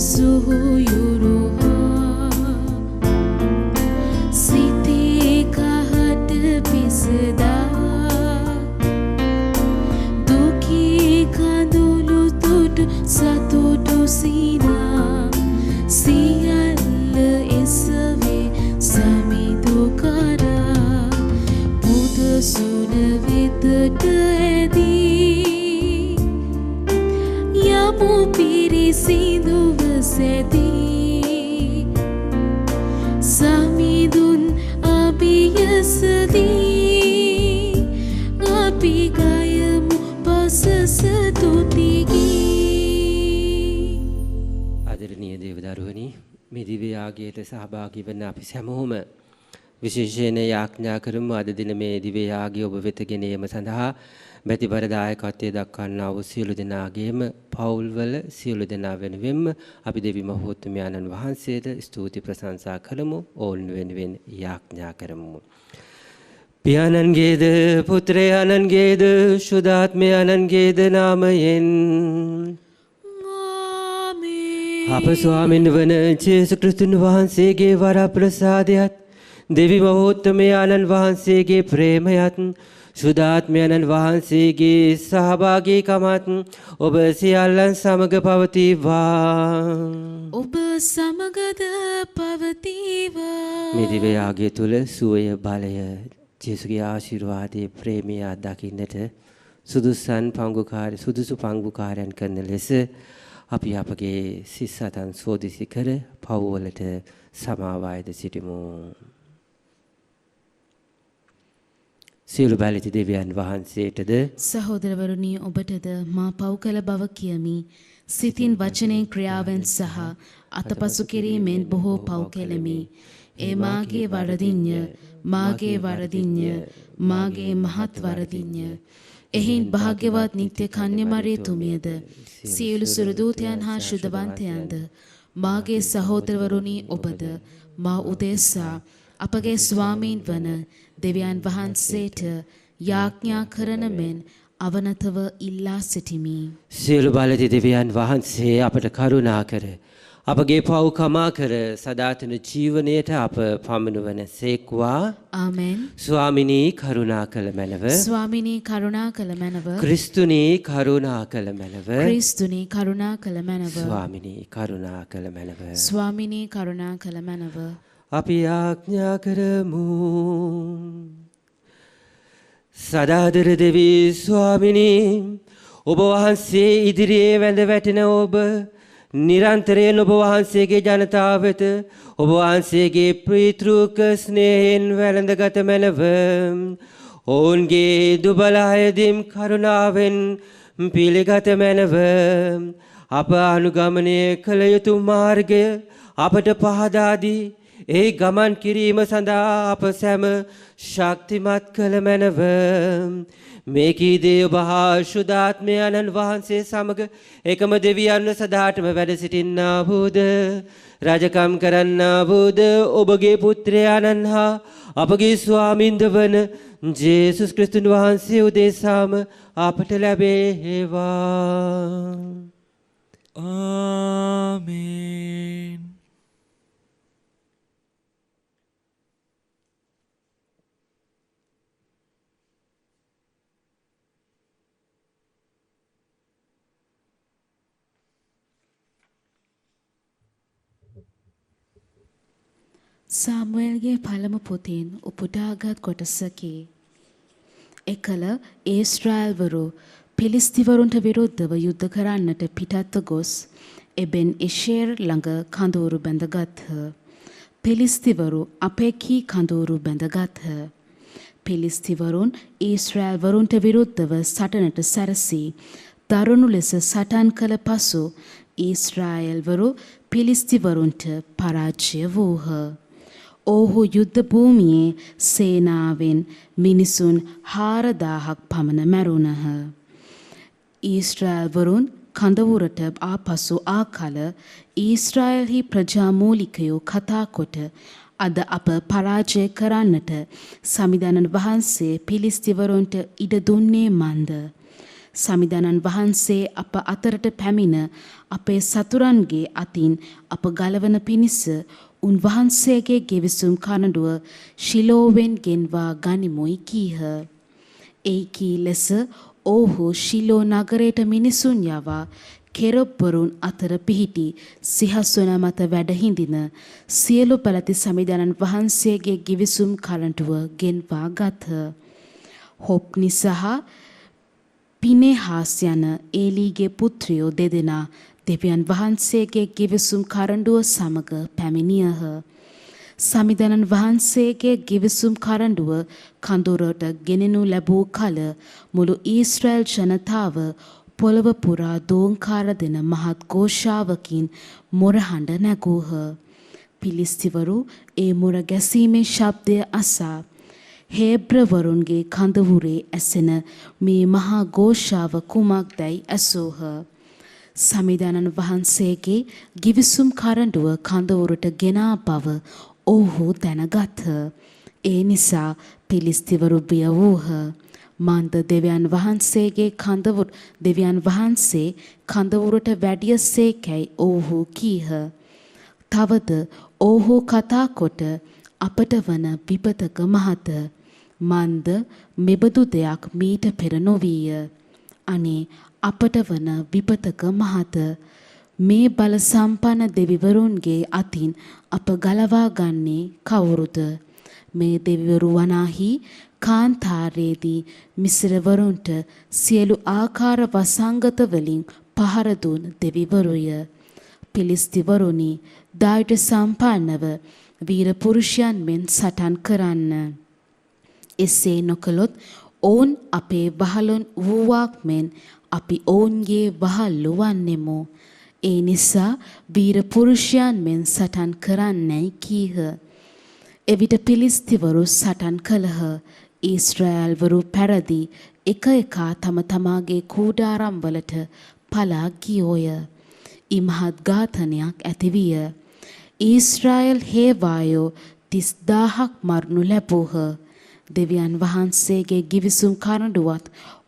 suhuyuruha siti kahat pisada duki kadulu tutu satutu sina siyalla esave samidu kara buddha suna vidata edi yamu pirisinduva sedi samidun abiyasadi api gayamu pasasatutigi. ආදරණීය දේවදරුවනි, මේ දිව්‍ය යාගයට සහභාගී වන අපි හැමෝම විශේෂයෙන් යාඥා කරමු. අද දින මේ දිව්‍ය යාගය ඔබ වෙත ගෙන යාම සඳහා බැතිබර දායකත්වයේ දක්වන්නා වූ සියලු දෙනාගේම පවුල්වල සියලු දෙනා වෙනුවෙන්ම අපි දෙවි මහෝත්තමයන්න් වහන්සේට ස්තුති ප්‍රශංසා කරමු. ඕන් වෙනුවෙන් යාඥා කරමු. පියාණන්ගේද පුත්‍රයාණන්ගේද සුදාත්මයාණන්ගේද නාමයෙන් අප ස්වාමීන් වන ජේසුස් ක්‍රිස්තුන් වහන්සේගේ වරප්‍රසාදයත් දෙවි මහෝත්තමයන්න් වහන්සේගේ ප්‍රේමයත් සුදාත්මයන්න් වහන්සේගේ සහභාගීකමත් ඔබ සියල්ලන් සමග පවතිවා. ඔබ සමගද පවතිවා. මේ දිව්‍ය යාගය තුල සුවය බලය ජේසුගේ ආශිර්වාදයේ ප්‍රේමය දකින්නට සුදුසු පංගුකාරයන් කරන ලෙස අපි අපගේ සිස්සතන් සෝදිසි කර පව්වලට සමාවායද සිටිමු. සියලු බැලිති දෙවියන් වහන්සේටද සහෝදරවරුනි ඔබටද මා පව් කළ බව කියමි. සිතින් වචනයෙන් ක්‍රියාවෙන් සහ අතපසු කිරීමෙන් බොහෝ පව් කෙලෙමි. ඒ මාගේ වරදින්ය, මාගේ වරදින්ය, මාගේ මහත් වරදින්ය. එහින් භාග්‍යවත් නිත්‍ය කන්‍ය මරියතුමියද සියලු සුරදූතයන් හා ශුද්ධවන්තයන්ද මාගේ සහෝදරවරුනි ඔබද මා උදෙසා අපගේ ස්වාමීන් වන දෙවියන් වහන්සේට යාඥා කරන මෙන් අවනතව ඉල්ලා සිටිමි. සියලු බලති දෙවියන් වහන්සේ අපට කරුණා කර අපගේ පව් කමා කර සදාතන ජීවනයට අප පමුණුවන සේක්වා. ආමෙන්. ස්වාමිනී කරුණා කළ මැනව. ස්වාමිනී කරුණා කළ මැනව. ක්‍රිස්තුනී කරුණා කළ මැනව. ක්‍රිස්තුනී කරුණා කළ මැනව. ස්වාමිනී කරුණා කළ මැනව. ස්වාමිනී කරුණා කළ මැනව. අපි ආඥා කරමු. සදාදර දෙවි ස්වාමිනී ඔබ වහන්සේ ඉදිරියේ වැඳ වැටෙන ඔබ නිරන්තරයෙන් ඔබ වහන්සේගේ ජනතාව වෙත ඔබ වහන්සේගේ ප්‍රීතෘක ස්නේහයෙන් වැළඳගත මැනව. ඔවුන්ගේ දුබල අයදීම් කරුණාවෙන් පිළිගත මැනව. අප අනුගමනය කළ යුතු මාර්ගය අපට පහදා දී ඒ ගමන් කිරීම සඳහා අප සැම ශක්තිමත් කළ මැනව. මේකීදී ඔබ හා ශුද්ධාත්මයන්න් වහන්සේ සමග එකම දෙවියන්ව සදාටම වැඩ සිටින්නා වූද රජකම් කරන්නා වූද ඔබගේ පුත්‍රයාණන් හා අපගේ ස්වාමින්ද වන ජේසුස් ක්‍රිස්තුන් වහන්සේ උදෙසාම අපට ලැබේවා. ආමේන්. සාමුවෙල්ගේ පළමු පොතෙන් උපුටාගත් කොටසකි. එකල ඊශ්‍රායල්වරු පිලිස්තිවරුන්ට විරුද්ධව යුද්ධ කරන්නට පිටත්ව ගොස් එබෙන් එෂේර් ළඟ කඳවුරු බැඳගත්හ. පිලිස්තිවරු අපෙකී කඳවුරු බැඳගත්හ. පිලිස්තිවරුන් ඊශ්‍රායල්වරුන්ට විරුද්ධව සටනට සැරසී දරුණු ලෙස සටන් කළ පසු ඊශ්‍රායල්වරු පිලිස්තිවරුන්ට පරාජය වූහ. ඔහු යුද්ධ භූමියේ සේනාවෙන් මිනිසුන් 4000ක් පමණ මැරුණහ. ඊශ්‍රායල්වරුන් කඳවුරට ආපසු ආ කල ඊශ්‍රායල්හි ප්‍රජාමූලිකයෝ කතා කොට අද අප පරාජය කරන්නට සමිඳානන් වහන්සේ පිලිස්තිවරුන්ට ඉඩ දුන්නේ මන්ද? සමිඳානන් වහන්සේ අප අතරට පැමිණ අපේ සතුරන්ගේ අතින් අප ගලවන පිණිස උන්වහන්සේගේ ගෙවිසුම් කනඩුව ශිලෝවෙන් ගෙන්වා ගනිමුයි කීහ. ඒකී ලෙස ඔහු ශිලෝ නගරයට මිනිසුන් යවා කෙරොබ්වරුන් අතර පිහිටි සිහස්වන මත වැඩ හිඳින සියලු පැලති සමිඳානන් වහන්සේගේ ගෙවිසුම් කනඩුව ගෙන්වා ගත්හ. හොප්නි සහ පිනෙහාස් යන ඒලීගේ පුත්‍රයෝ දෙදෙනා දෙවියන් වහන්සේගේ ගෙවිසුම් කරඬුව සමග පැමිණියහ. සමිඳානන් වහන්සේගේ ගෙවිසුම් කරඬුව කඳුරට ගෙනෙනු ලැබූ කල මුළු ඊශ්‍රායල් ජනතාව පොළව පුරා දෝංකාර දෙන මහත් ഘോഷාවකින් මොරහඬ නැගූහ. පිලිස්තිවරු ඒ මොර ගැසීමේ ශබ්දය අසා හේබ්‍රවරුන්ගේ කඳවුරේ ඇසෙන මේ මහා ഘോഷාව කුමක්දයි ඇසූහ. සමිඳානන් වහන්සේගේ ගිවිසුම් කරඬුව කඳවුරට ගෙනා බව ඔහු දැනගත්හ. ඒ නිසා පිලිස්තිවරු බිය වූහ. මන්ද දෙවියන් වහන්සේ කඳවුරට වැඩියසේකැයි ඔහු කීහ. තවද ඔහු කතා කොට අපට වන විපතක මහත මන්ද මෙබඳු දෙයක් මීට පෙර නොවීය. අනේ අපට වන විපතක මහත මේ බල සම්පන්න දෙවිවරුන්ගේ අතින් අප ගලවා ගන්නේ කවුරුද? මේ දෙවිවරු වනාහි කාන්තාරයේදී මිස්රවරුන්ට සියලු ආකාර වසංගත වලින් පහර දුන් දෙවිවරුය. පිලිස්තිවරුනි, දායට සම්පන්නව වීර පුරුෂයන් මෙන් සටන් කරන්න. එසේ නොකළොත් ඔවුන් අපේ වහලුන් වූවාක් මෙන් අපි ඔවුන්ගේ වහල්ලු වන්නෙමු. ඒ නිසා වීර පුරුෂයන් මෙන් සටන් කරන්නයි කීහ. එවිට පිලිස්තිවරු සටන් කළහ. ඊශ්‍රායල්වරු පැරදි එක එකා තම තමාගේ කූඩාරම් වලට පලා ගියෝය. ඉමහත් ඝාතනයක් ඇතිවිය. ඊශ්‍රායල් හේවායෝ 30000ක් මරණු ලැබූහ. දෙවියන් වහන්සේගේ ගිවිසුම් කරඬුවත්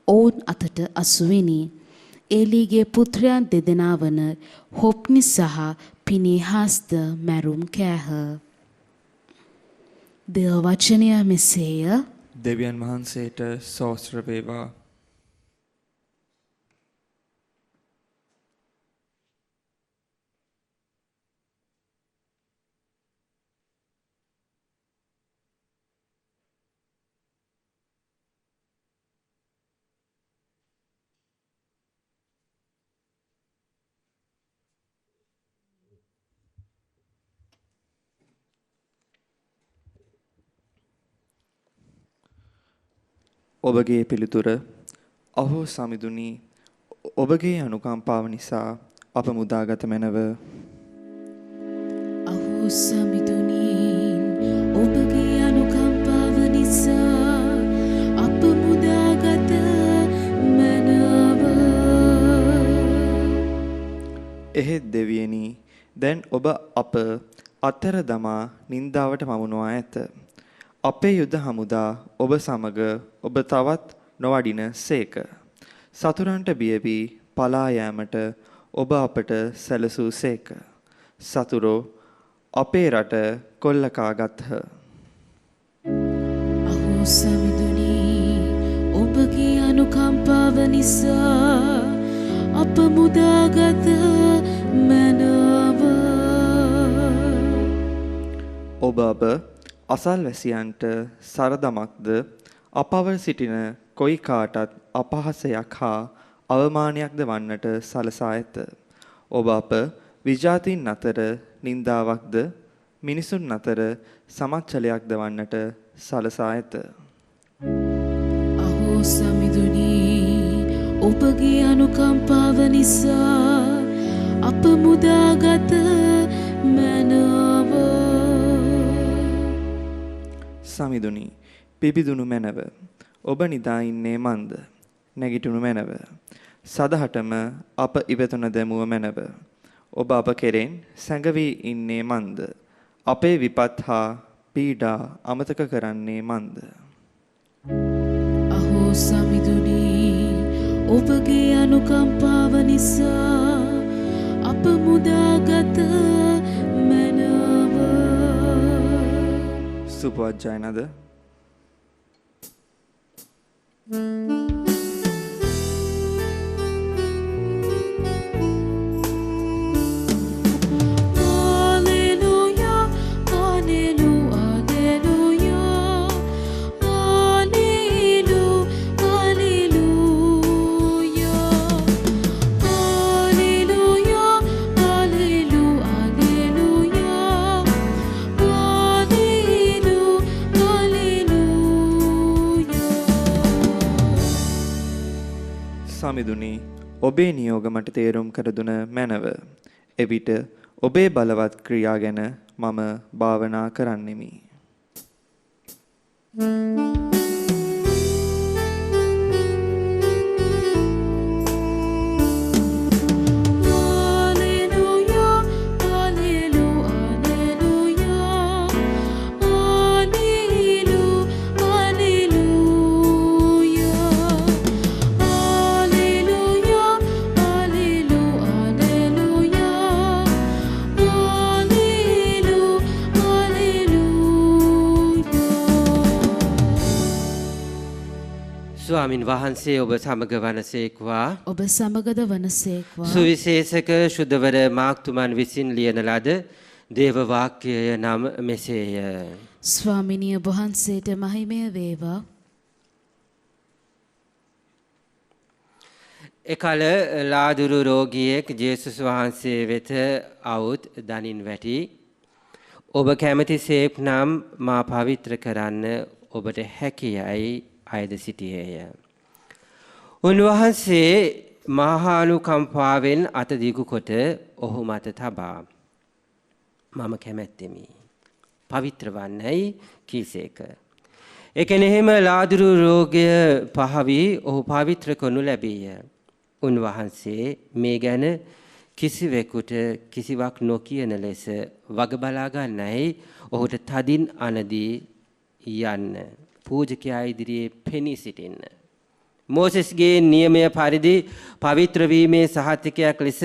ඔවුන් අතට අසුවිනි. ඒලීගේ පුත්‍රයන් දෙදෙනා වන හොප්නි සහ පිනෙහාස්ද මැරුම් කෑහ. දේව වචනය මෙසේය. දෙවියන් වහන්සේට ස්තෝත්‍ර වේවා. ඔබගේ පිළිතුර අහෝ සමිඳුනි, ඔබගේ අනුකම්පාව නිසා අප මුදාගත මැනව. අහෝ සමිඳුනි, ඔබගේ අනුකම්පාව නිසා අප මුදාගත මැනව. එහෙත් දෙවියනි, දැන් ඔබ අප අතර දමා නින්දාවට මමුණවා ඇත. අපේ යුද හමුදා ඔබ සමග ඔබ තවත් නොවඩින සේක. සතුරන්ට බිය වී පලා යාමට ඔබ අපට සැලසූ සේක. සතුරෝ අපේ රට කොල්ලකා ගත්හ. අහෝ සමිඳුනි, ඔබගේ අනුකම්පාව නිසා අප මුදාගත මැනව. ඔබ අප අසල්වැසියන්ට සරදමක්ද අපව සිටින කොයි කාටත් අපහසයක් හා අවමානයක්ද වන්නට සලසා ඇත. ඔබ අප විජාතීන් අතර නින්දාවක්ද මිනිසුන් අතර සමච්චලයක්ද වන්නට සලසා ඇත. අහෝ සමිඳුනි, ඔබගේ අනුකම්පාව නිසා අප මුදාගත මැනව. සමිඳුනි, පිබිදුණු මැනව. ඔබ නිදා ඉන්නේ මන්ද? නැගිටුණු මැනව. සදහටම අප ඉවතුන දැමුව මැනව. ඔබ අප කෙරෙන් සැඟවී ඉන්නේ මන්ද? අපේ විපත් හා පීඩා අමතක කරන්නේ මන්ද? අහෝ සමිඳුනි, ඔබගේ අනුකම්පාව නිසා අප මුදාගත මැනව. සුපවත් ජයනද. ස්වාමිදුනි, ඔබේ නියෝග මට තේරුම් කර දුන මැනව. එවිට ඔබේ බලවත් ක්‍රියා ගැන මම භාවනා කරන්නෙමි. ස්වාමින් වහන්සේ ඔබ සමග වනසේක්වා. ඔබ සමගද වනසේක්වා. සුවිශේෂක ශුද්ධවර මාක්තුමන් විසින් ලියන ලද දේව වාක්‍යය නම් මෙසේය. ස්වාමිනිය වහන්සේට මහිමය වේවා. එකල ලාදුරු රෝගියෙක් ජේසුස් වහන්සේ වෙත අවුත් දනින් වැටි, ඔබ කැමැතිසේක් නම් මා පවිත්‍ර කරන්න ඔබට හැකියයි අයද සිටියේය. උන්වහන්සේ මහානුකම්පාවෙන් අත දිගු කොට ඔහු මත තබා, මම කැමැත්තෙමි, පවිත්‍ර වන්නයි කීසේක. එකෙනෙහිම ලාදුරු රෝගය පහවි ඔහු පවිත්‍ර කරනු ලැබීය. උන්වහන්සේ මේ ගැන කිසිවෙකුට කිසිවක් නොකියන ලෙස වග බලා ගන්නයි ඔහුට තදින් අනදී යන්න පූජකයා ඉදිරියේ පෙනී සිටින්න. මෝසෙස්ගේ නියමය පරිදි පවිත්‍ර වීමේ සහතිකයක් ලෙස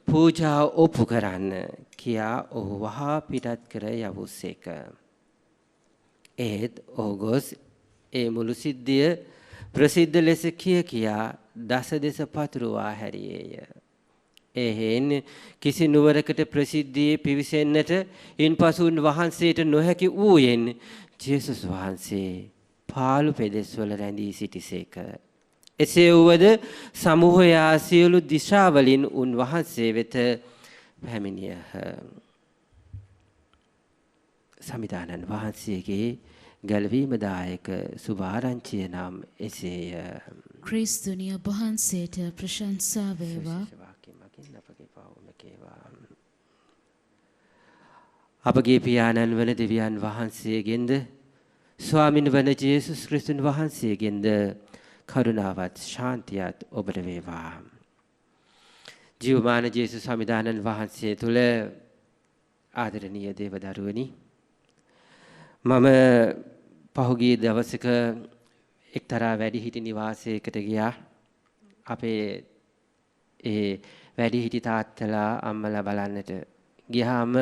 පූජා ඔප්පු කරන්න කියා ඔහු වහා පිටත් කර යවුසේක. ඒත් ඔහු ගොස් ඒ මුළු සිද්ධිය ප්‍රසිද්ධ ලෙස කියා දස දෙස පතුරවා හැරියේය. එහෙන් කිසි නුවරකට ප්‍රසිද්ධියේ පිවිසෙන්නට ඉන්පසු වහන්සේට නොහැකි වූයෙන් ජේසුස් වහන්සේ පාළු පෙදෙස්වල රැඳී සිටිසේක. එසේ වුවද සමූහයා සියලු දිශාවලින් උන්වහන්සේ වෙත පැමිණියහ. සමිදානන් වහන්සේගේ ගැලවීමදායක සුභාරංචිය නම් එසේය. ක්‍රිස්තුනිය වහන්සේට ප්‍රශංසා වේවා. අපගේ පියාණන් වන දෙවියන් වහන්සේගෙන්ද ස්වාමින් වන ජේසුස් ක්‍රිස්තුන් වහන්සේගෙන්ද කරුණාවත් ශාන්තියත් ඔබට වේවා. ජීවමාන ජේසුස් සමිදානන් වහන්සේ තුළ ආදරණීය දේවදරුවනි, මම පහුගිය දවසක එක්තරා වැඩිහිටි නිවාසයකට ගියා. අපේ ඒ වැඩිහිටි තාත්තලා අම්මලා බලන්නට ගියාම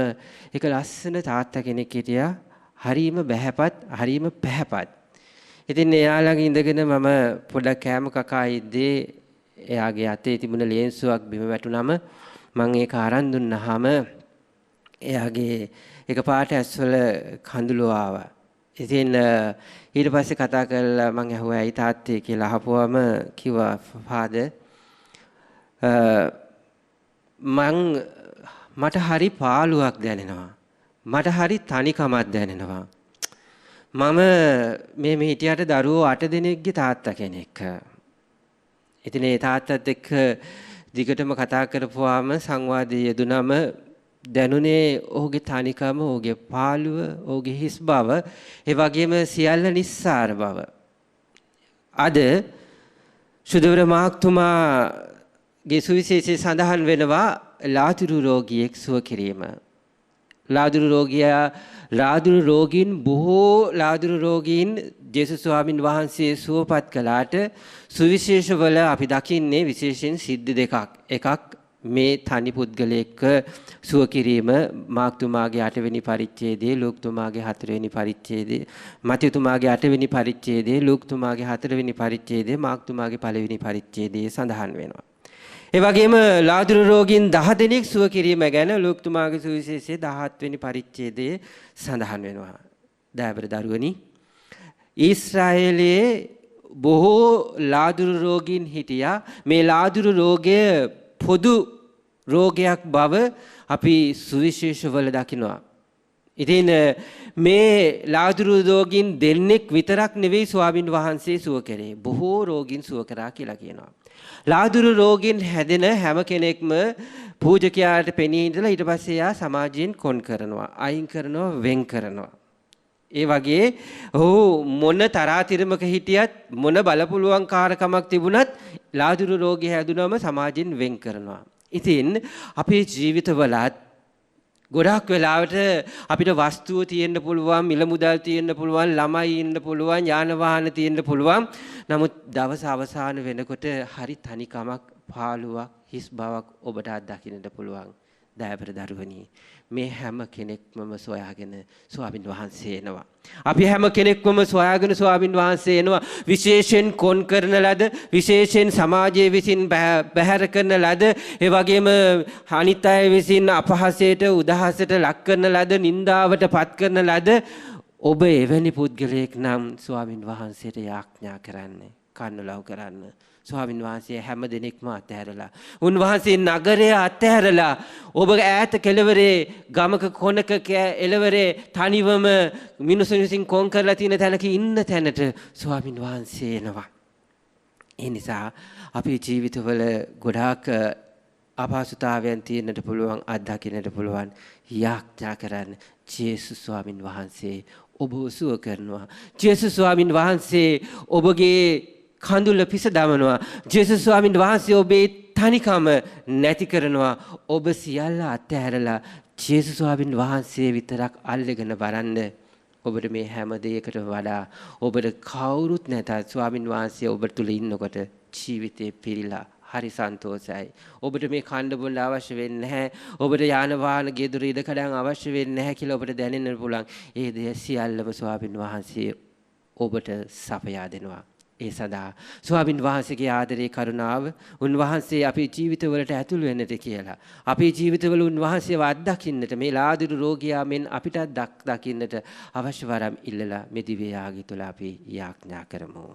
එක ලස්සන තාත්තා කෙනෙක් හිටියා. හරීම බැහැපත්, හරීම පැහැපත්. ඉතින් එයා ළඟ ඉඳගෙන මම පොඩක් කෑම කකා ඉද්දී එයාගේ අතේ තිබුණ ලේන්සුවක් බිම වැටුනම මම ඒක අරන් දුන්නාම එයාගේ එකපාරට ඇස්වල කඳුළු ආවා. ඉතින් ඊට පස්සේ කතා කරලා මම ඇහුවා ඇයි තාත්තේ කියලා අහපුවම කිව්වා ෆාදර් මට හරි පාළුවක් දැනෙනවා. මට හරි තනිකමක් දැනෙනවා. මම මේ හිටියට දරුවෝ 8 දෙනෙක්ගේ තාත්තා කෙනෙක්. ඉතින් ඒ තාත්තත් එක්ක දිගටම කතා කරපුවාම සංවාදයේ යෙදුනම දැනුනේ ඔහුගේ තනිකම, ඔහුගේ පාළුව, ඔහුගේ හිස් බව, ඒ වගේම සියල්ල නිස්සාර බව. අද සුදවර මාක්තුමාගේ සුවිශේෂයේ සඳහන් වෙනවා ලාදුරු රෝගියෙක් සුව කිරීම. ලාදුරු රෝගීන් බොහෝ ලාදුරු රෝගීන් ජේසුස් ස්වාමින් වහන්සේ සුවපත් කළාට සුවිශේෂවල අපි දකින්නේ විශේෂයෙන් සිද්ධි දෙකක්. එකක් මේ තනි පුද්ගලයෙක්ව සුව කිරීම මාර්ක්තුමාගේ 8 වෙනි පරිච්ඡේදයේ, ලූක්තුමාගේ 4 වෙනි පරිච්ඡේදයේ, මතීතුමාගේ 8 වෙනි පරිච්ඡේදයේ, ලූක්තුමාගේ 4 වෙනි පරිච්ඡේදයේ, මාර්ක්තුමාගේ 1 වෙනි පරිච්ඡේදයේ සඳහන් වෙනවා. ඒ වගේම ලාදුරු රෝගීන් 10 දෙනෙක් සුව කිරීම ගැන ලූක්තුමාගේ සුවිශේෂයේ 17 වෙනි පරිච්ඡේදයේ සඳහන් වෙනවා. දයාබර දරුවනි, ඊශ්‍රායලයේ බොහෝ ලාදුරු රෝගීන් හිටියා. මේ ලාදුරු රෝගය පොදු රෝගයක් බව අපි සුවිශේෂවල දකිනවා. ඉතින් මේ ලාදුරු රෝගීන් දෙන්නෙක් විතරක් නෙවෙයි ස්වාමින් වහන්සේ සුව කරේ. බොහෝ රෝගීන් සුව කරා කියලා කියනවා. ලාදුරු රෝගීන් හැදෙන හැම කෙනෙක්ම පූජකයාට පෙනී ඉඳලා ඊට පස්සේ යා සමාජයෙන් කොන් කරනවා, අයින් කරනවා, වෙන් කරනවා. ඒ වගේ ඔහු මොන තරාතිරමක හිටියත් මොන බලපුලුවන් කාර්කමක් තිබුණත් ලාදුරු රෝගී හැදුනම සමාජයෙන් වෙන් කරනවා. ඉතින් අපේ ජීවිතවලත් ගොඩක් වෙලාවට අපිට වස්තුව තියෙන්න පුළුවන්, මිල මුදල් තියෙන්න පුළුවන්, ළමයි ඉන්න පුළුවන්, යාන වාහන තියෙන්න පුළුවන්. නමුත් දවස අවසාන වෙනකොට හරි තනිකමක්, පාළුවක්, හිස් බවක් ඔබට අත්දකින්නට පුළුවන්. දයාබර දරුවනි, මේ හැම කෙනෙක්ම සොයාගෙන ස්වාමින් වහන්සේ එනවා. අපි හැම කෙනෙක්ම සොයාගෙන ස්වාමින් වහන්සේ එනවා. විශේෂයෙන් කොන් කරන ලද, විශේෂයෙන් සමාජයේ විසින් බැහැර කරන ලද, ඒ වගේම අනිත් අය විසින් අපහසයට, උදහසට ලක් කරන ලද, නින්දාවට පත් කරන ලද ඔබ එවැනි පුද්ගලයෙක් නම් ස්වාමින් වහන්සේට යාඥා කරන්න, කන්නලව් කරන්න. ස්වාමින් වහන්සේ හැම දෙනෙක්ම අතහැරලා, උන්වහන්සේ නගරය අතහැරලා, ඔබ ඈත කෙළවරේ ගමක කොනක එළවරේ තනිවම මිනිසුන් විසින් කොන් කරලා තියෙන තැනක ඉන්න තැනට ස්වාමින් වහන්සේ එනවා. ඒ නිසා අපේ ජීවිතවල ගොඩාක් අපහසුතාවයන් තියෙන්නට පුළුවන්, අත්දකින්නට පුළුවන්. යාඥා කරන්න, ජේසුස් ස්වාමින් වහන්සේ ඔබව සුව කරනවා. ජේසුස් ස්වාමින් වහන්සේ ඔබගේ කඳුල පිස දමනවා. ජේසුස් ස්වාමින් වහන්සේ ඔබේ තනිකම නැති කරනවා. ඔබ සියල්ල අත්හැරලා ජේසුස් ස්වාමින් වහන්සේ විතරක් අල්ලගෙන බලන්න. ඔබට මේ හැම දෙයකට වඩා ඔබට කවුරුත් නැතත් ස්වාමින් වහන්සේ ඔබ තුල ඉන්නකොට ජීවිතේ පිරීලා හරි සන්තෝෂයි. ඔබට මේ කණ්ඩ බොණ්ඩ අවශ්‍ය වෙන්නේ නැහැ. ඔබට යාන වාහන ගෙදර ඉඩකඩම් අවශ්‍ය වෙන්නේ නැහැ කියලා ඔබට දැනෙන්න පුළුවන්. ඒ දේ සියල්ලම ස්වාමින් වහන්සේ ඔබට සපයා දෙනවා. ඒ සදා ස්වාමින් වහන්සේගේ ආදරේ, කරුණාව උන්වහන්සේ අපේ ජීවිතවලට ඇතුල් වෙන්නට කියලා, අපේ ජීවිතවල උන්වහන්සේව අත්දකින්නට, මේ ලාදුරු රෝගියා මෙන් අපිට දකින්නට අවශ්‍ය වරම් ඉල්ලලා මේ දිව්‍ය යාගය තුළ අපි යාඥා කරමු.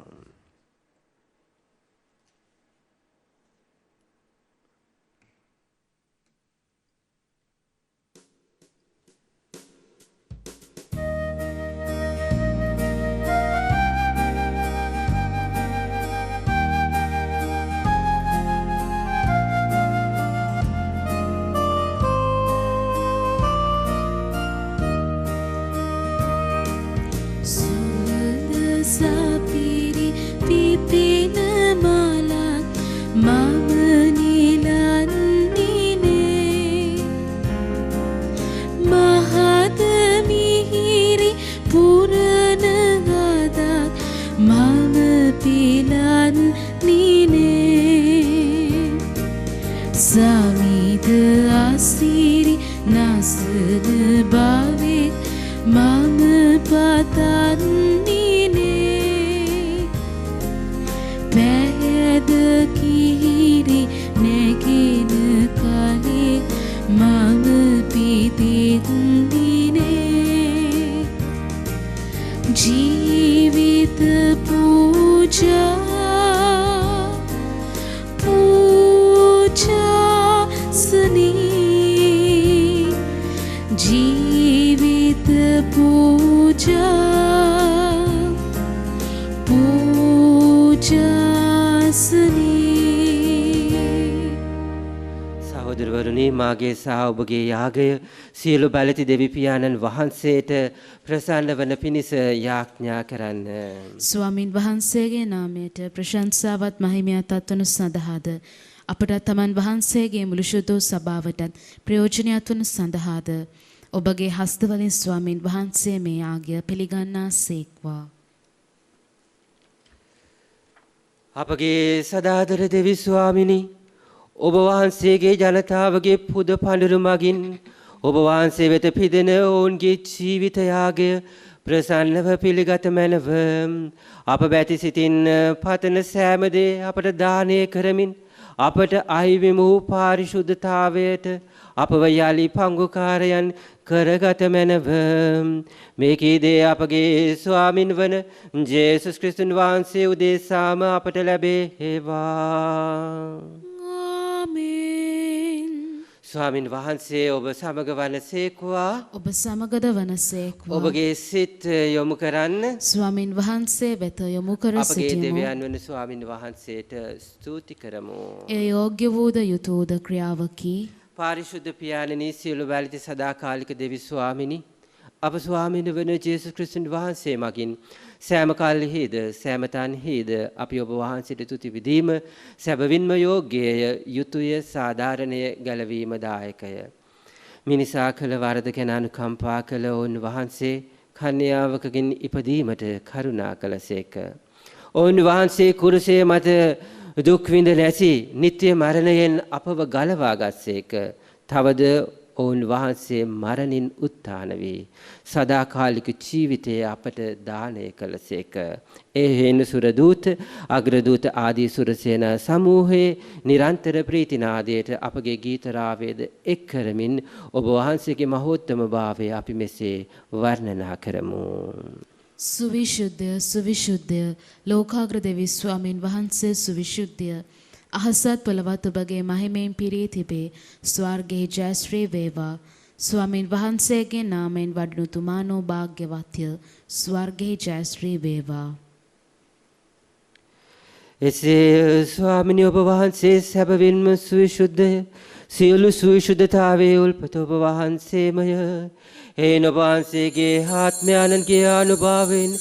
මාගේ සහ ඔබගේ යාගය සියලු බලති දෙවි පියාණන් වහන්සේට ප්‍රසන්න වන පිණිස යාඥා කරන්න. ස්වාමින් වහන්සේගේ නාමයට ප්‍රශංසාවත් මහිමයත් අත්වනු සඳහාද අපට තමන් වහන්සේගේ මුළු ශුද්ධ සභාවටත් ප්‍රයෝජනයක් වනු සඳහාද ඔබගේ හස්තවලින් ස්වාමින් වහන්සේ මේ යාගය පිළිගන්නා සේක්වා. අපගේ සදාදර දෙවි ස්වාමිනී ඔබ වහන්සේගේ ජනතාවගේ පුද පඬුරු මගින් ඔබ වහන්සේ වෙත පිදෙන ඔවුන්ගේ ජීවිත යාගය ප්‍රසන්නව පිළිගත මැනව අප බැති සිතින් පතන සෑම දේ අපට දානය කරමින් අපට අහිමි වූ පාරිශුද්ධතාවයට අපව යලි පංගුකාරයන් කරගත මැනව මේකී දේ අපගේ ස්වාමින් වන ජේසුස් ක්‍රිස්තුන් වහන්සේ උදෙසාම අපට ලැබේවා. ආමේන්. ස්වාමින් වහන්සේ ඔබ සමග වනසේකවා. ඔබ සමගද වනසේකවා. ඔබගේ සිත් යොමු කරන්න. ස්වාමින් වහන්සේ වෙත යොමු කර සිටිමු. අපගේ දෙවියන් වන ස්වාමින් වහන්සේට ස්තුති කරමු. එය යෝග්‍ය වූද යුතුයද ක්‍රියාවකි. පාරිශුද්ධ පියාණනි සියලු වැලිත සදාකාලික දෙවි ස්වාමිනී අප ස්වාමීන් වන ජේසුස් ක්‍රිස්තුන් වහන්සේ මගින් සෑම කාලෙහිද සෑම තන්හිද අපි ඔබ වහන්සේට තුති විදීම සැබවින්ම යෝග්‍යය යුතුය සාධාරණය ගැලවීම දායකය. මිනිසා කළ වරද ගැන අනුකම්පා කළ ඔවුන් වහන්සේ කන්‍යාවකකින් ඉපදීමට කරුණා කළසේක. ඔවුන් වහන්සේ කුරුසය මත දුක් විඳ නැසි නිත්‍ය මරණයෙන් අපව ගලවා ගස්සේක. තවද ඔවුන් වහන්සේ මරණින් උත්ථාන වී සදාකාලික ජීවිතය අපට දානය කළසේක. ඒ හේන සුර දූත අග්‍රදූත ආදී සුරසේන සමූහයේ නිරන්තර ප්‍රීතිනාදයට අපගේ ගීත රාවයද එක් කරමින් ඔබ වහන්සේගේ මහෝත්තම භාවය අපි මෙසේ වර්ණනා කරමු. සුවිශුද්ධ සුවිශුද්ධ ලෝකාග්‍ර දෙවි ස්වාමින් වහන්සේ සුවිශුද්ධ අහසත් පොළවත් ඔබගේ මහිමයෙන් පිරී තිබේ. ස්වර්ගයේ ජයශ්‍රී වේවා. ස්වාමින් වහන්සේගේ නාමයෙන් වඩනු තුමානෝ භාග්‍යවත්ය. ස්වර්ගයේ ජයශ්‍රී වේවා. එසේ ස්වාමිනී ඔබ වහන්සේ සැබවින්ම සුවිශුද්ධය. සියලු සුවිශුද්ධතාවයේ උල්පත ඔබ වහන්සේමය. එයින් ඔබ වහන්සේගේ ආත්මයන්ගේ අනුභවයෙන්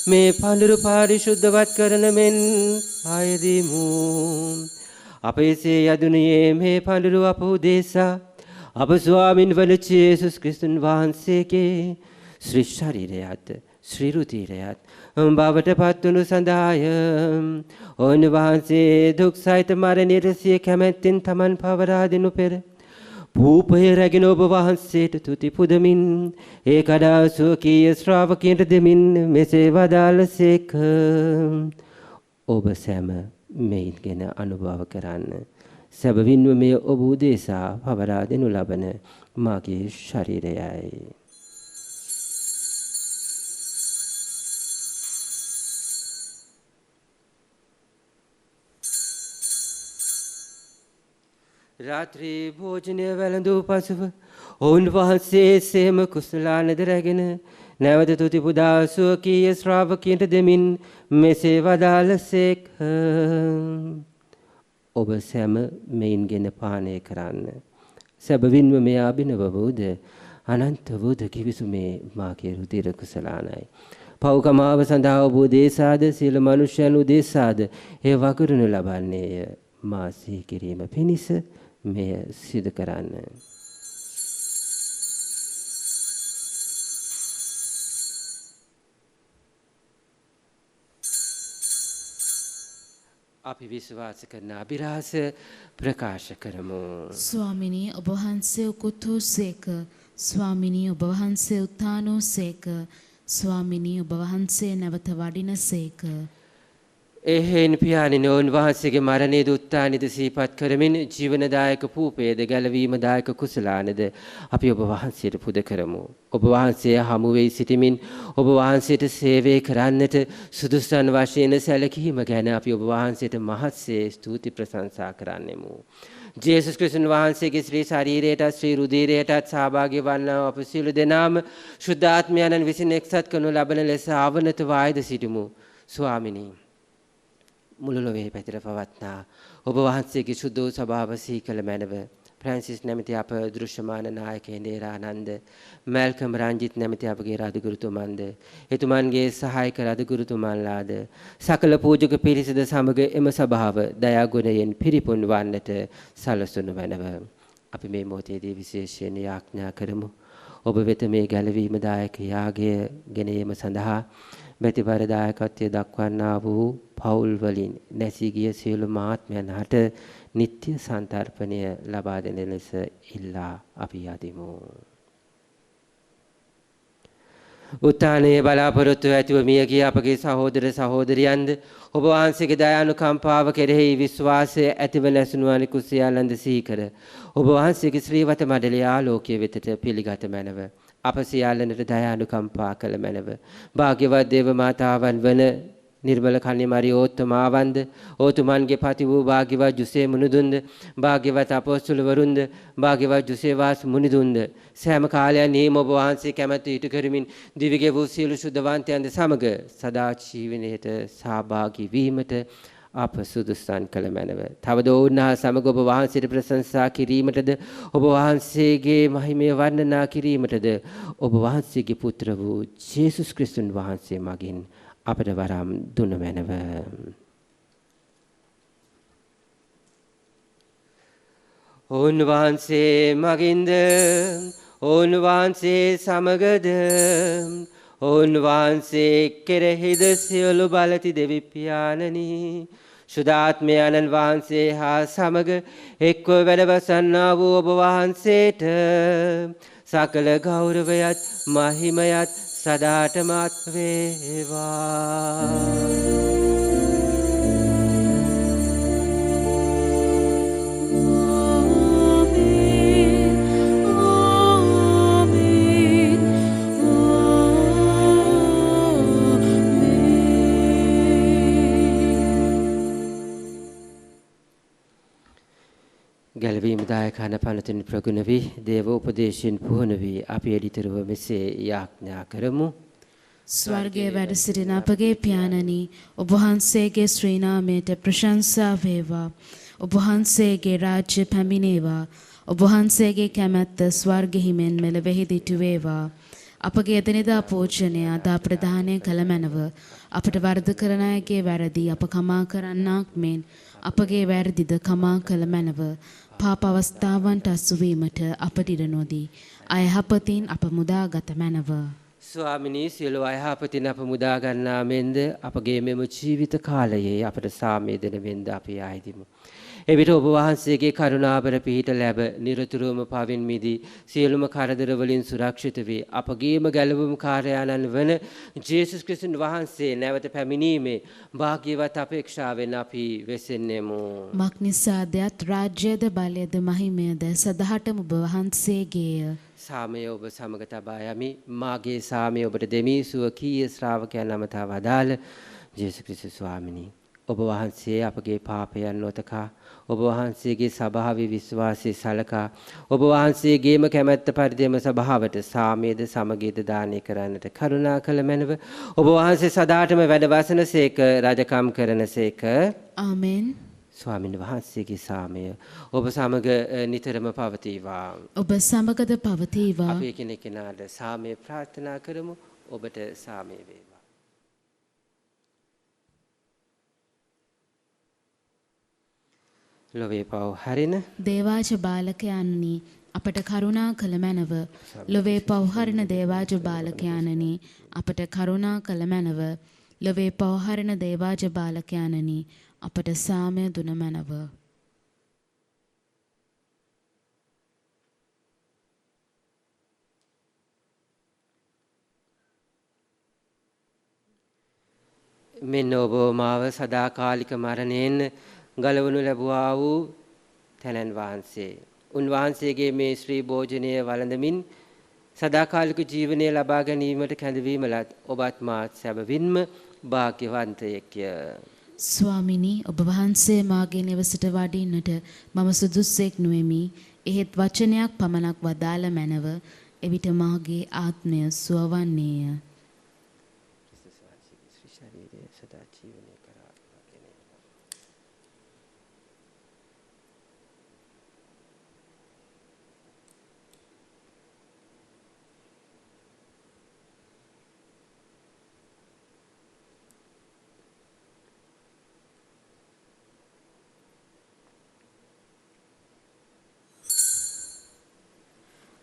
මේ පඬුරු පාරිශුද්ධවත් කරන මෙන් ආයදීමු. අපේසේ යදුනේ මේ පඬුරු අප උදෙසා අප ස්වාමින් වන ජේසුස් ක්‍රිස්තුන් වහන්සේගේ ශ්‍රී ශරීරයත් ශ්‍රී රුධිරයත් බවට පත්වනු සඳහාය. ඔවුන් වහන්සේ දුක් සහිත මරණයට සිය කැමැත්තෙන් තමන් පවරා දෙනු පෙර භූපය රැගෙන ඔබ වහන්සේට තුති පුදමින් ඒ කඩා සුවකීය ශ්‍රාවකයන්ට දෙමින් මෙසේ වදාළසේක. ඔබ සැම මෙයින් ගැන අනුභව කරන්න. සැබවින්ම මෙය ඔබ උදෙසා පවරා දෙනු ලබන මාගේ ශරීරයයි. රාත්‍රී භෝජනය වැළඳූ පසුව ඔවුන් වහන්සේ සේම කුසලානද රැගෙන නැවත තුති පුදා සුවකීය ශ්‍රාවකයන්ට දෙමින් මෙසේ වදාළසේක. ඔබ සැම මෙයින් ගෙන පානය කරන්න. සැබවින්ම මෙය අභිනව වූද අනන්ත වූද කිවිසුමේ මාගේ රුධිර කුසලානයි. පව්කමාව සඳහා ඔබ උදෙසාද සියලු මනුෂ්‍යයන් උදෙසාද එය වගුරුනු ලබන්නේය. මා සිහි කිරීම පිණිස මෙය සිදු කරන්න. අපි විශ්වාස කරන අභිරහස ප්‍රකාශ කරමු. ස්වාමිනී ඔබ වහන්සේ උකුත් වූ සේක. ස්වාමිනී ඔබ වහන්සේ උත්ථාන වූ සේක. ස්වාමිනී ඔබ වහන්සේ නැවත වඩින සේක. එහෙන් පියාණෙනි ඔවුන් වහන්සේගේ මරණයේද උත්ථානයේද සිහිපත් කරමින් ජීවනදායක පූපයේද ගැලවීමදායක කුසලානද අපි ඔබ වහන්සේට පුද කරමු. ඔබ වහන්සේ හමු වෙයි සිටිමින් ඔබ වහන්සේට සේවය කරන්නට සුදුසුන් වශයෙන් සැලකීම ගැන අපි ඔබ වහන්සේට මහත්සේ ස්තුති ප්‍රශංසා කරන්නෙමු. ජේසුස් ක්‍රිස්තුන් වහන්සේගේ ශ්‍රී ශරීරයටත් ශ්‍රී රුධිරයටත් සහභාගී වන්නා අප සියලු දෙනාම ශුද්ධාත්මයන්න් විසින් එක්සත් කරනු ලබන ලෙස ආවනත වායද සිටිමු. ස්වාමිනී මුළු ලොවේ පැතිර පවත්නා ඔබ වහන්සේගේ සුද්ධ වූ ස්වභාව සිහි කළ මැනව. ෆ්‍රැන්සිස් නැමැති අප දෘශ්‍යමාන නායකයන් දේරානන්ද මැල්කම් රංජිත් නැමැති අපගේ රදගුරුතුමන්ද එතුමන්ගේ සහායක රදගුරුතුමන්ලාද සකල පූජක පිරිසද සමග එම සභාව දයා ගුණයෙන් පිරිපුන් වන්නට සලසනු මැනව. අපි මේ මොහොතේදී විශේෂයෙන් යාඥා කරමු. ඔබ වෙත මේ ගැලවීම දායක යාගය ගෙන ඒම සඳහා බැතිබර දායකත්වයේ දක්වන්නා වූ පවුල් වලින් නැසී ගිය සියලු ආත්මයන් හට නිත්‍ය සන්තර්පණය ලබා දෙන ලෙස ඉල්ලා අපි යදිමු. උත්තානයේ බලාපොරොත්තු ඇතිව මිය ගිය අපගේ සහෝදර සහෝදරියන්ද ඔබ වහන්සේගේ දයානුකම්පාව කෙරෙහි විශ්වාසය ඇතිව නැසුණු අනිකුත් සියල්ලන්ද සිහිකර ඔබ වහන්සේගේ ශ්‍රීවත මඩලේ ආලෝකයේ වෙතට පිළිගත මැනව. අප සියල්ලනට දයානුකම්පා කළ මැනව. භාග්‍යවත් දේව මාතාවන් වන නිර්මල කන්‍යමරිය ඕත්තමාවන්ද ඕතුමන්ගේ පති වූ භාග්‍යවත් ජුසේ මුනිදුන්ද භාග්‍යවත් අපොස්තුලවරුන්ද භාග්‍යවත් ජුසේවාස් මුනිදුන්ද සෑම කාලයන්හිම ඔබ වහන්සේ කැමැත්ත ඉටු කරමින් දිවිගේ වූ සියලු සුද්ධවන්තයන්ද සමග සදා ජීවනයේට සහභාගී වීමට අප සුදුසුසන් කළ මැනව. තවද ඔවුන්හා සමග ඔබ වහන්සේට ප්‍රශංසා කිරීමටද ඔබ වහන්සේගේ මහිමය වර්ණනා කිරීමටද ඔබ වහන්සේගේ පුත්‍ර වූ ජේසුස් ක්‍රිස්තුන් වහන්සේ මගින් අපට වරම් දුන මැනව. උන්වහන්සේ මගින්ද උන්වහන්සේ සමගද උන්වහන්සේ කෙරෙහිද සියලු බලති දෙවි පියාණනි සුදාත්මයන්න් වහන්සේ හා සමග එක්ව වැඩවසන්නා වූ ඔබ වහන්සේට සකල ගෞරවයත් මහිමයත් සදාටමත් වේවා. ගැලවීම දායකන පනතින් ප්‍රගුණ වී දේව උපදේශයෙන් පුහුණු වී අපි එඩිතරව මෙසේ යාඥා කරමු. ස්වර්ගයේ වැඩ සිටින අපගේ පියාණනි ඔබ වහන්සේගේ ශ්‍රී නාමයට ප්‍රශංසා වේවා. ඔබ වහන්සේගේ රාජ්‍ය පැමිණේවා. ඔබ වහන්සේගේ කැමැත්ත ස්වර්ගෙහි මෙන් මෙලොවෙහිදී ඉටු වේවා. අපගේ එදිනෙදා පෝෂණය අද ප්‍රදානය කළ මැනව. අපට වරද කරන අයගේ වැරදි අප කමා කරන්නාක් මෙන් අපගේ වැරදිද කමා කළ මැනව. පාප අවස්ථාවන්ට අසු වීමට අපට ඉඩ නොදී අයහපතින් අප මුදාගත මැනව. ස්වාමිනී සියලු අයහපතින් අප මුදා ගන්නා මෙන්ද අපගේ මෙම ජීවිත කාලයේ අපට සාමය දෙන මෙන්ද අපි ආයිදිමු. එවිට ඔබ වහන්සේගේ කරුණාබර පිහිට ලැබ නිරතුරුවම පවින් මිදී සියලුම කරදර වලින් සුරක්ෂිත වී අපගේම ගැලවුම් කාර්යානන් වන ජේසුස් ක්‍රිස්තුන් වහන්සේ නැවත පැමිණීමේ භාග්‍යවත් අපේක්ෂාවෙන් අපි වෙසෙන්නෙමු. මක්නිසාදයත් රාජ්‍යද බලයද මහිමයද සදහටම ඔබ වහන්සේගේය. සාමය ඔබ සමග තබා යමි. මාගේ සාමය ඔබට දෙමි. සුවකීය ශ්‍රාවකයන් අමතා වදාළ ජේසුස් ක්‍රිස්තුස් ස්වාමිනී ඔබ වහන්සේ අපගේ පාපයන් නොතකා ඔබ වහන්සේගේ සභාවේ විශ්වාසය සලකා ඔබ වහන්සේගේම කැමැත්ත පරිදිම සභාවට සාමයේද සමගියද දානය කරන්නට කරුණා කළ මැනව. ඔබ වහන්සේ සදාටම වැඩ වසනසේක රජකම් කරනසේක. ආමෙන්. ස්වාමීන් වහන්සේගේ සාමය ඔබ සමග නිතරම පවතිවා. ඔබ සමගද පවතිවා. අපි එකිනෙකාට සාමය ප්‍රාර්ථනා කරමු. ඔබට සාමය වේවා. ලොවේ පව් හරින දේවාජ බාලකයන්නි අපට කරුණා කළ මැනව. ලොවේ පව් හරින දේවාජ බාලකයන්නි අපට කරුණා කළ මැනව. ලොවේ පව් හරින දේවාජ බාලකයන්නි අපට සාමය දුන මැනව. මෙන්න ඔබ මාව සදාකාලික මරණයෙන් ගලවනු ලැබුවා වූ තැනන් වහන්සේ. උන්වහන්සේගේ මේ ශ්‍රී භෝජනය වළඳමින් සදාකාලික ජීවනය ලබා ගැනීමට කැඳවීම ලත් ඔබත් මාත් සැබවින්ම භාග්‍යවන්තයෙක්ය. ස්වාමිනී ඔබ වහන්සේ මාගේ නිවසට වඩින්නට මම සුදුස්සෙක් නොවෙමි. එහෙත් වචනයක් පමණක් වදාළ මැනව. එවිට මාගේ ආත්මය සුවවන්නේය.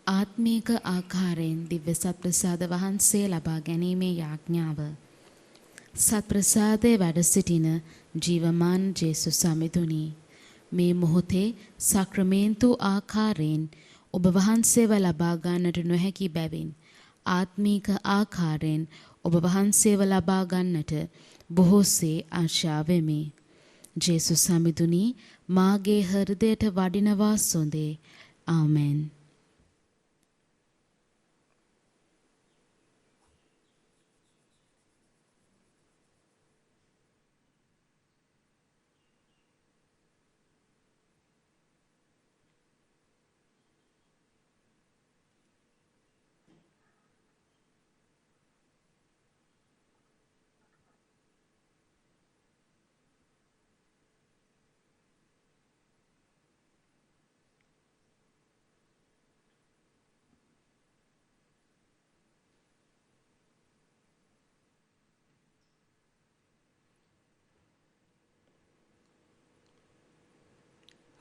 ආත්මීක ආකාරයෙන් දිව්‍ය සත්ප්‍රසාද වහන්සේ ලබා ගැනීමේ යාඥාව. සත්ප්‍රසාදයේ වැඩ සිටින ජීවමාන ජේසුස් සමිඳුනි, මේ මොහොතේ සක්‍රමේන්තු ආකාරයෙන් ඔබ වහන්සේව ලබා ගන්නට නොහැකි බැවින් ආත්මීක ආකාරයෙන් ඔබ වහන්සේව ලබා ගන්නට බොහෝසේ ආශා වෙමි. ජේසුස් සමිඳුනි, මාගේ හෘදයට වඩිනවා සොඳේ. ආමෙන්.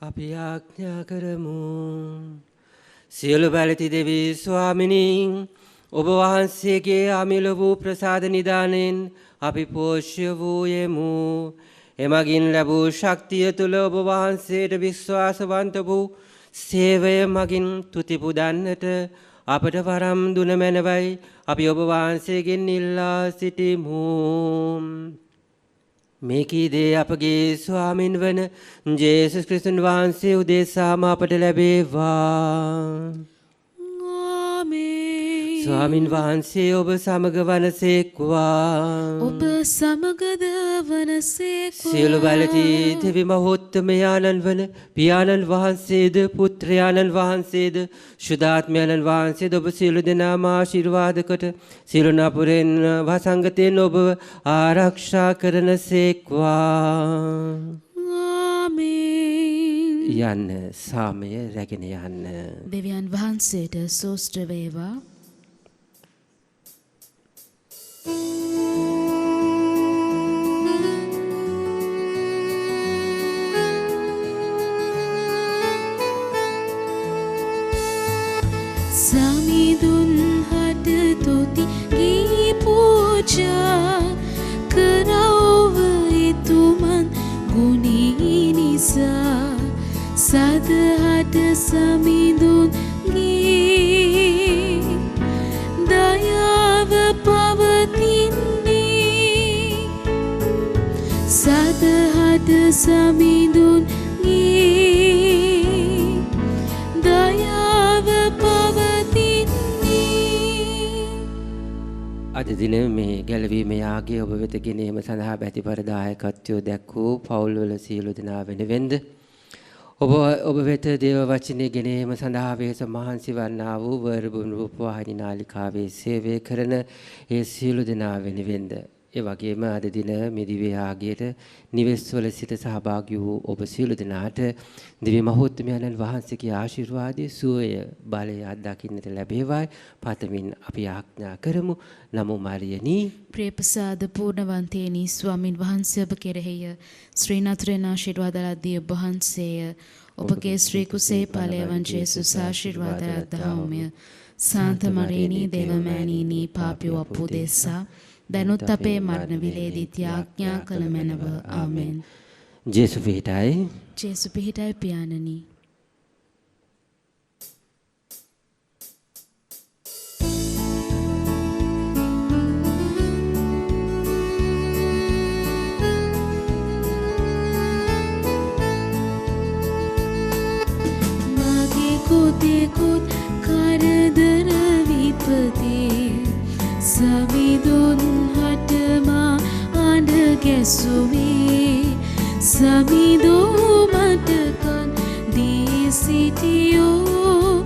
අපි ආඥා කරමු. සියලු බලති දෙවි ස්වාමිනී, ඔබ වහන්සේගේ අමිල වූ ප්‍රසාද නිදානෙන් අපි පෝෂ්‍ය වූයෙමු. එමගින් ලැබූ ශක්තිය තුළ ඔබ වහන්සේට විශ්වාසවන්ත වූ සේවය මගින් තුති පුදන්නට අපට වරම් දුන මැනවයි අපි ඔබ වහන්සේගෙන් ඉල්ලා සිටිමු. මේ කී දේ අපගේ ස්වාමින් වන ජේසුස් ක්‍රිස්තුන් වහන්සේ උදෙසාම අපට ලැබේවා. ආමේන්. ස්වාමින් වහන්සේ ඔබ සමග වනසේක්වා. ඔබ සමගද වනසේක්වා. සියලු බලති දෙවි මහෝත්තමයාණන් වන පියාණන් වහන්සේද පුත්‍රයාණන් වහන්සේද ශුද්ධාත්මයාණන් වහන්සේද ඔබ සියලු දෙනාම ආශිර්වාද කොට සියලු නපුරෙන් වසංගතයෙන් ඔබ ආරක්ෂා කරන සේක්වා. ආමේන්. යන්න සාමය රැගෙන යන්න. දෙවියන් වහන්සේට සෝස්ත්‍ර වේවා. සමිඳුන් හට තුති ගී පූජා කරව එතුමන් ගුණී නිසා සදහට සමිඳුන් ගී දයාව පවතින්නේ සදහට සමිඳුන් ගී දයාව අද දින මේ ගැලවීම යාගය ඔබ වෙත ගෙනීම සඳහා බැතිපර දායකත්වය දැක්වූ පවුල්වල සියලු දෙනා වෙනුවෙන්ද ඔබ වෙත දේව වචනේ ගෙනීම සඳහා වෙහෙස මහන්සි වන්නා වූ වර්බුන් රූපවාහිනී නාලිකාවේ සේවය කරන ඒ සියලු දෙනා වෙනුවෙන්ද ඒ වගේම අද දින මේ දිව්‍ය යාගයට නිවෙස්වල සිට සහභාගී වූ ඔබ සියලු දෙනාට දිව්‍ය මහෝත්තමයන්න් වහන්සේගේ ආශිර්වාදයේ සුවය බලය අත්දකින්නට ලැබේවායි පතමින් අපි ආඥා කරමු. නමෝ මාරියනි ප්‍රේපසාද පූර්ණවන්තේනි ස්වාමින් වහන්සේ ඔබ කෙරෙහිය ශ්‍රී නතරේන ආශිර්වාද ලද්දී ඔබ වහන්සේය. ඔබගේ ශ්‍රී කුසේ ඵලයන් ජේසුස් ආශිර්වාද ලද්දාමය. සාන්ත මරියනි දේවමෑණිනි පාපියෝ අපුදෙසා දැනුත් අපේ මරණ විලේදීත් යාඥා කළ මැනව. ආමෙන්. ජේසු පිහිටයි. ජේසු පිහිටයි පියාණනි. මගේ කුතෙකුත් කරදර විපතේ සමිඳුන් හටමා අඬ ගැසුවේ සමිඳෝ මටකන් දී සිටියෝ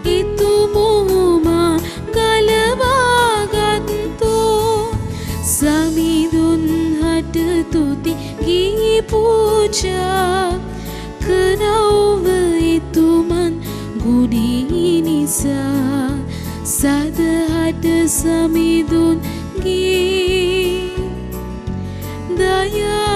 ඉතුමුමා ගලවාගත්තෝ සමිඳුන් හට තුති ගී පූජා කරව ඉතුමන් ගුණී නිසා සදහට සමිඳුන් ගී දයා